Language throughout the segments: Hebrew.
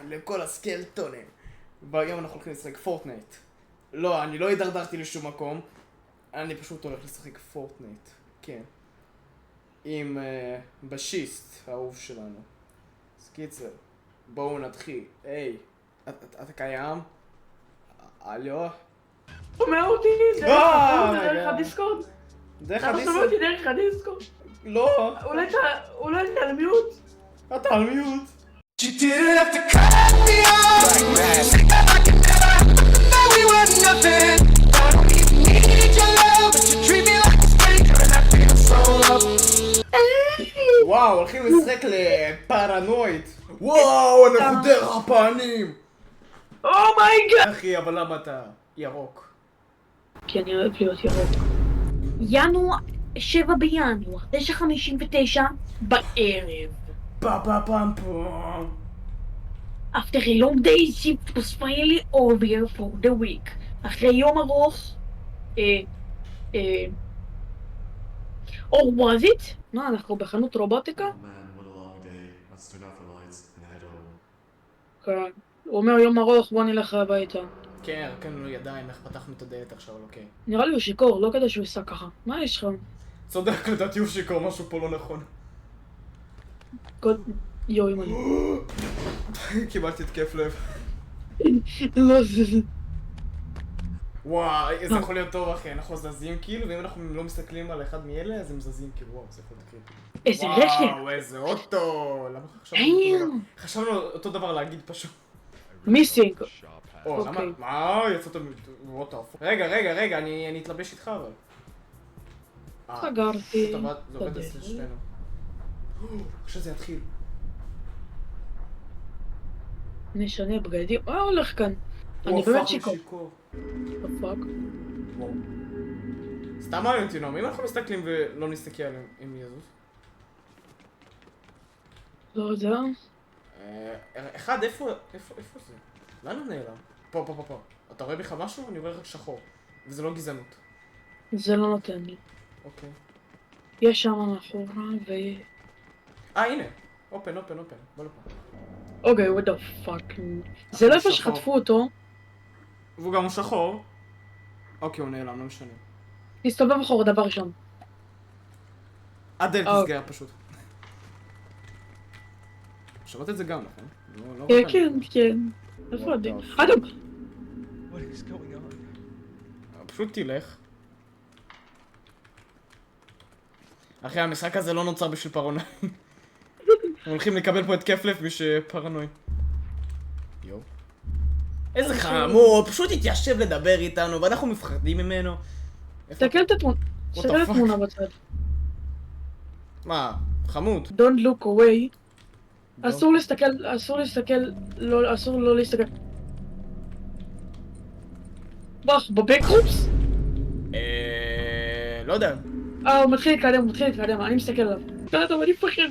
לכל הסקלטונים. והיום אנחנו הולכים לשחק פורטנייט. לא, אני לא הידרדרתי לשום מקום. אני פשוט הולך לשחק פורטנייט. כן. עם בשיסט, האהוב שלנו. אז קיצר, בואו נתחיל. היי, אתה קיים? הלו? שומע אותי? דרך הדיסקורד? דרך אתה שומע אותי דרך הדיסקורד? לא. אולי אתה על מיוט? אתה על מיוט. You didn't have to cut me off. Like I never thought we were nothing. I don't even need your love, but you treat me like a stranger, and I feel so loved. וואו, הולכים לשחק לפרנואיד. וואו, אנחנו דרך הפנים. אומייגאד! אחי, אבל למה אתה ירוק? כי אני אוהב להיות ירוק. ינואר, 7 בינואר, 9:59 בערב. פה פה פם פום. After a long day, it was finally over for the week. אחרי יום ארוך, or was it? מה, אנחנו בחנות רובוטיקה? Man, what a long day. Let's turn off the lights and head home. כן. הוא אומר יום ארוך, בוא נלך הביתה. כן, רקנו לו ידיים, איך פתחנו את הדלת עכשיו, אוקיי. נראה לי הוא שיכור, לא כדאי שהוא ייסע ככה. מה יש לך? צודק, לדעתי הוא שיקור, משהו פה לא נכון. יואי מלא. קיבלתי התקף לב. לא זה. וואי, זה יכול להיות טוב אחי, אנחנו זזים כאילו, ואם אנחנו לא מסתכלים על אחד מאלה, אז הם זזים כאילו, וואו, זה יכול להיות קריפי. איזה רכב! וואו, איזה אוטו! למה חשבנו אותו דבר להגיד פשוט? מיסינג. או, למה? אוקיי. מה? יצאת מאוטו. רגע, אני אתלבש איתך אבל. סגרתי. זה עובד אצל שנינו. עכשיו זה יתחיל. נשנה בגדים. מה הולך כאן? אני באמת שיקור. בפאק. סתם מעניין אותי נועם, אם אנחנו מסתכלים ולא נסתכל עליהם, הם יזוז? לא יודע. אחד, איפה זה? לאן הוא נעלם? פה. אתה רואה בכלל משהו? אני רואה רק שחור. וזה לא גזענות. זה לא נותן לי. אוקיי. יש שם מאחורה ו... הנה! אופן. בוא לפה. אוקיי, what the fuck. זה לא איפה שחטפו אותו. והוא גם שחור. אוקיי, הוא נעלם, לא משנה. תסתובב אחורה, דבר ראשון. הדלת נסגר פשוט. שמעת את זה גם, נכון? כן. איפה הדלת? אדם! What is going on? פשוט תלך. אחי, המשחק הזה לא נוצר בשביל פרנואי. הם הולכים לקבל פה התקף לב בשביל פרנואי. יואו. איזה חמור, פשוט התיישב לדבר איתנו ואנחנו מפחדים ממנו. תסתכל את התמונה בצד. מה? חמוד. Don't look away. אסור לא להסתכל. בח, בבקרופס? לא יודע. הוא מתחיל להתקדם, אני מסתכל עליו. טוב, אני מפחד.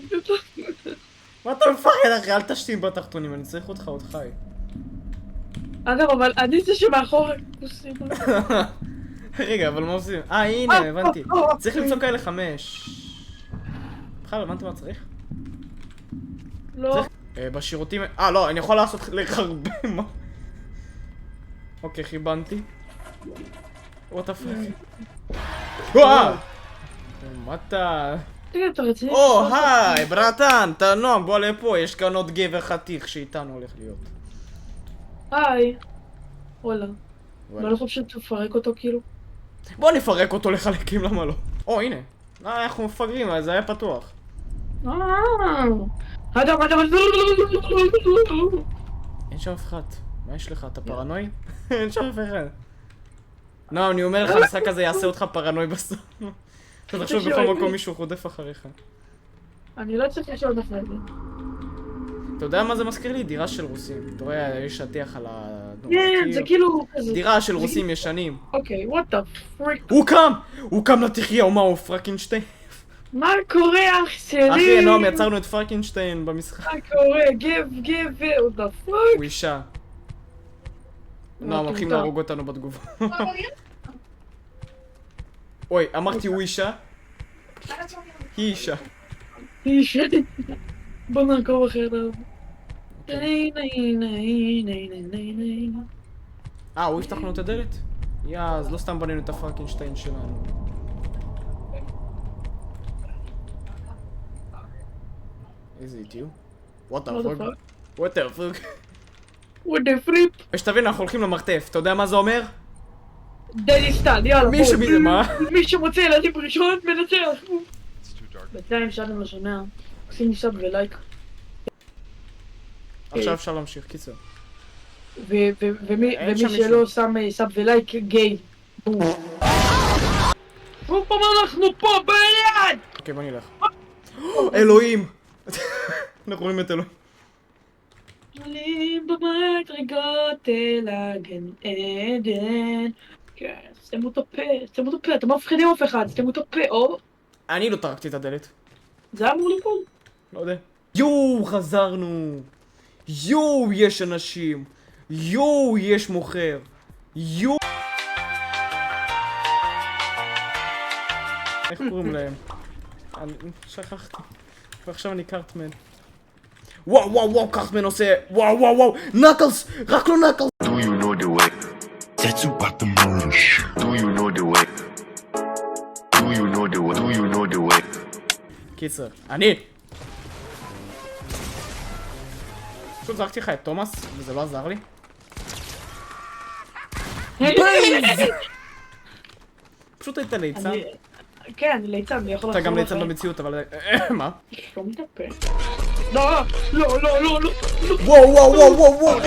מה אתה מפחד אחי? אל תשתים בתחתונים, אני צריך אותך עוד חי. אגב, אבל אני זה שמאחור... רגע, אבל מה עושים? הנה, הבנתי. צריך למצוא כאלה 5. בכלל, הבנת מה צריך? לא. בשירותים... לא, אני יכול לעשות לך הרבה מה. אוקיי, חיבנתי. what the fuck. וואו! מה אתה... תגיד, אתה רציני? היי, ברטן, תנום, בוא לפה, יש כאן עוד גבר חתיך שאיתנו הולך להיות. היי. וואלה. מה לא חושב שתפרק אותו כאילו? בוא נפרק אותו לחלקים, למה לא? הנה. אנחנו מפגרים, אז זה היה פתוח. אדם. אין שם אף אחד. מה יש לך? אתה פרנואי? אין שם אף אחד. לא, אני אומר לך, המשחק הזה יעשה אותך פרנואי בסוף. אתה תחשוב בכל מקום מישהו חודף אחריך. אני לא צריך לשאול לך את זה. אתה יודע מה זה מזכיר לי? דירה של רוסים. אתה רואה, יש שטיח על הדור. כן, זה כאילו כזה. דירה של רוסים ישנים. אוקיי, what the frick. הוא קם לתחיה, מה הוא פרקינשטיין? מה קורה אח שלי? אחי, נועם, יצרנו את פרקינשטיין במשחק. מה קורה? give, what the fuck? הוא אישה. נועם, הולכים להרוג אותנו בתגובה. אוי, אמרתי הוא אישה? היא אישה. היא אישה. בוא נעקוב אחרי זה. ניי, ניי, ניי, ניי, ניי, ניי. הוא יפתח לנו את הדלת? אז לא סתם בנינו את הפרקינשטיין שלנו. איזה איטיו? What the What the fuck? What the fuck? What the flip? ושתבין, אנחנו הולכים למרתף. אתה יודע מה זה אומר? דניסטן, יאללה. מי בוא. שמי- מה? מי שמוצא ילדים ראשון מנצח. בינתיים שאתם לא שומע. עושים לי סאב ולייק. עכשיו אפשר להמשיך, קיצר. ומי אין שם שלא שם סאב ולייק, גיי. בום. עוד פעם אנחנו פה ביד! אוקיי, בוא נלך. אלוהים! אנחנו רואים את אלוהים. עולים במדרגות אל הגן עדן. כן, סתמו את הפה, סתמו את הפה, אתם לא מפחידים אף אחד, סתמו את הפה, או... אני לא טרקתי את הדלת. זה אמור ליפול. לא יודע. יואו, חזרנו! יואו, יש אנשים! יואו, יש מוכר! יואו! איך קוראים להם? אני שכחתי. ועכשיו אני קארטמן. וואו וואו וואו, קארטמן עושה... וואו וואו וואו! נקלס! רק לא נקלס! Do you know the way? That's about the murder shit. Do you know the way? Do you know the way? Do you know the way? קיצר, אני! פשוט זרקתי לך את תומאס, וזה לא עזר לי. פשוט היית ליצן. כן, אני ליצן, אני יכול אתה לחזור גם ליצן לכם. במציאות, אבל... מה? לא מתאפה. לא, לא, לא, לא, לא. וואו וואו וואו וואו וואו!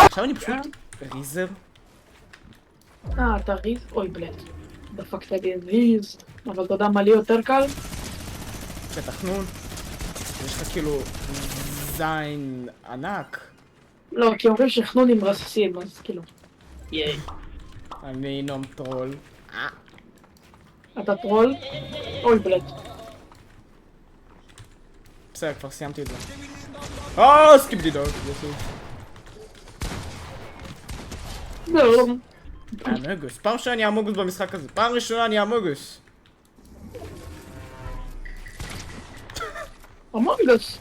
עכשיו אני פשוט ריזר. אתה ריז? אוי בלט. דפקת לי ריז. אבל אתה יודע מה לי יותר קל? בתחנון. יש לך כאילו זין ענק. לא, כי אומרים שחנונים רססים, אז כאילו. ייי. אני נום טרול. אתה טרול? אוי בלט. בסדר, כבר סיימתי את זה. סקיפ דידוק. לא. אמוגוס. פעם ראשונה אני אמוגוס במשחק הזה. פעם ראשונה אני אמוגוס. אמונגוס.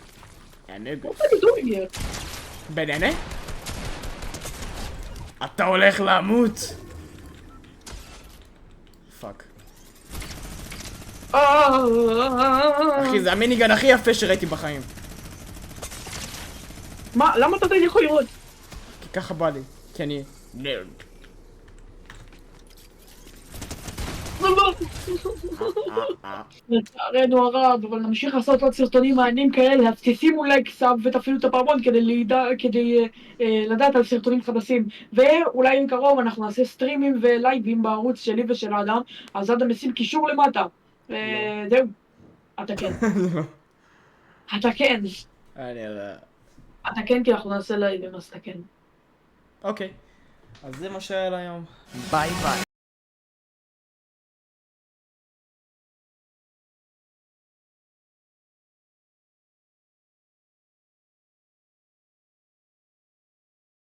אמוגוס. What are you doing here? בננה? אתה הולך למות! פאק. אחי, זה המיניגן הכי יפה שראיתי בחיים. מה? למה אתה יכול לראות? כי ככה בא לי. כי אני... נרד. לצערנו הרב, אבל נמשיך לעשות עוד סרטונים מעניינים כאלה, אז תשימו לייק סאב ותפעילו את הפעמון כדי לדעת על סרטונים חדשים. ואולי בקרוב אנחנו נעשה סטרימים ולייבים בערוץ שלי ושל האדם, אז אדם נשים קישור למטה. זהו. אתה כן. אתה כן. אני לא... אתה כן, כי אנחנו נעשה לייבים, אז אתה כן. אוקיי. אז זה מה שהיה להיום. ביי ביי.